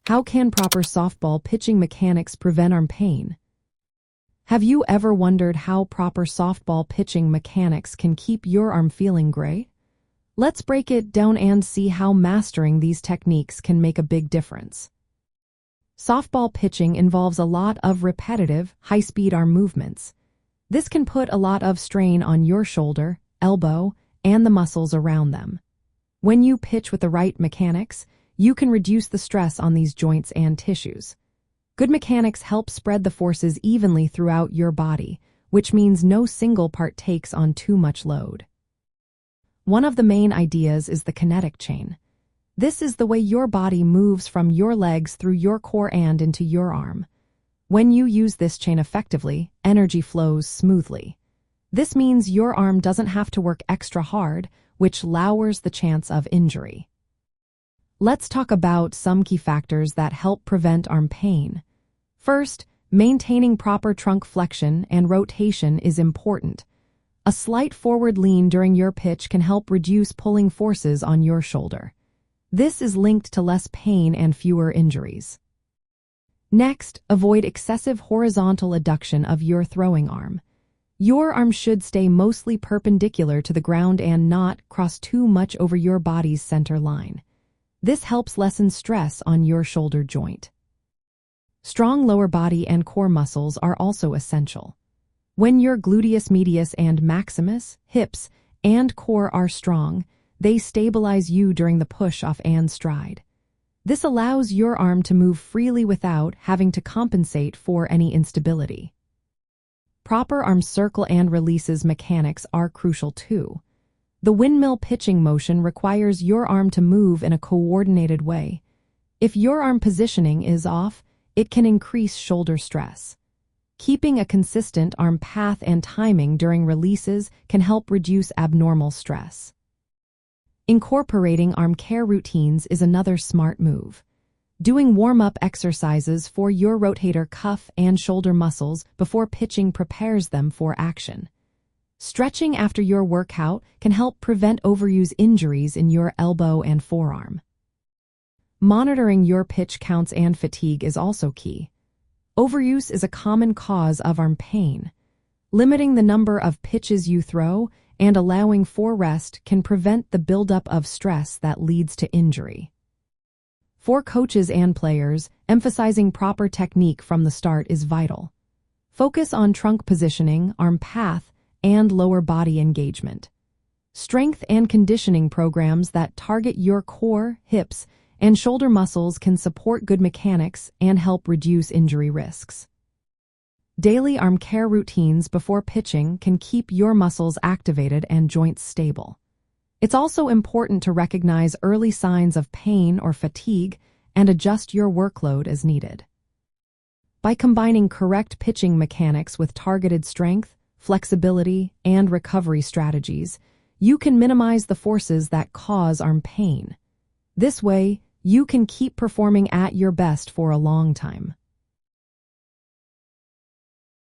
How can proper softball pitching mechanics prevent arm pain? Have you ever wondered how proper softball pitching mechanics can keep your arm feeling great? Let's break it down and see how mastering these techniques can make a big difference. Softball pitching involves a lot of repetitive, high-speed arm movements. This can put a lot of strain on your shoulder, elbow, and the muscles around them. When you pitch with the right mechanics, you can reduce the stress on these joints and tissues. Good mechanics help spread the forces evenly throughout your body, which means no single part takes on too much load. One of the main ideas is the kinetic chain. This is the way your body moves from your legs through your core and into your arm. When you use this chain effectively, energy flows smoothly. This means your arm doesn't have to work extra hard, which lowers the chance of injury. Let's talk about some key factors that help prevent arm pain. First, maintaining proper trunk flexion and rotation is important. A slight forward lean during your pitch can help reduce pulling forces on your shoulder. This is linked to less pain and fewer injuries. Next, avoid excessive horizontal adduction of your throwing arm. Your arm should stay mostly perpendicular to the ground and not cross too much over your body's center line. This helps lessen stress on your shoulder joint. Strong lower body and core muscles are also essential. When your gluteus medius and maximus, hips, and core are strong, they stabilize you during the push-off and stride. This allows your arm to move freely without having to compensate for any instability. Proper arm circle and releases mechanics are crucial too. The windmill pitching motion requires your arm to move in a coordinated way. If your arm positioning is off, it can increase shoulder stress. Keeping a consistent arm path and timing during releases can help reduce abnormal stress. Incorporating arm care routines is another smart move. Doing warm-up exercises for your rotator cuff and shoulder muscles before pitching prepares them for action. Stretching after your workout can help prevent overuse injuries in your elbow and forearm. Monitoring your pitch counts and fatigue is also key. Overuse is a common cause of arm pain. Limiting the number of pitches you throw and allowing for rest can prevent the buildup of stress that leads to injury. For coaches and players, emphasizing proper technique from the start is vital. Focus on trunk positioning, arm path, and lower body engagement. Strength and conditioning programs that target your core, hips, and shoulder muscles can support good mechanics and help reduce injury risks. Daily arm care routines before pitching can keep your muscles activated and joints stable. It's also important to recognize early signs of pain or fatigue and adjust your workload as needed. By combining correct pitching mechanics with targeted strength, flexibility, and recovery strategies, you can minimize the forces that cause arm pain. This way, you can keep performing at your best for a long time.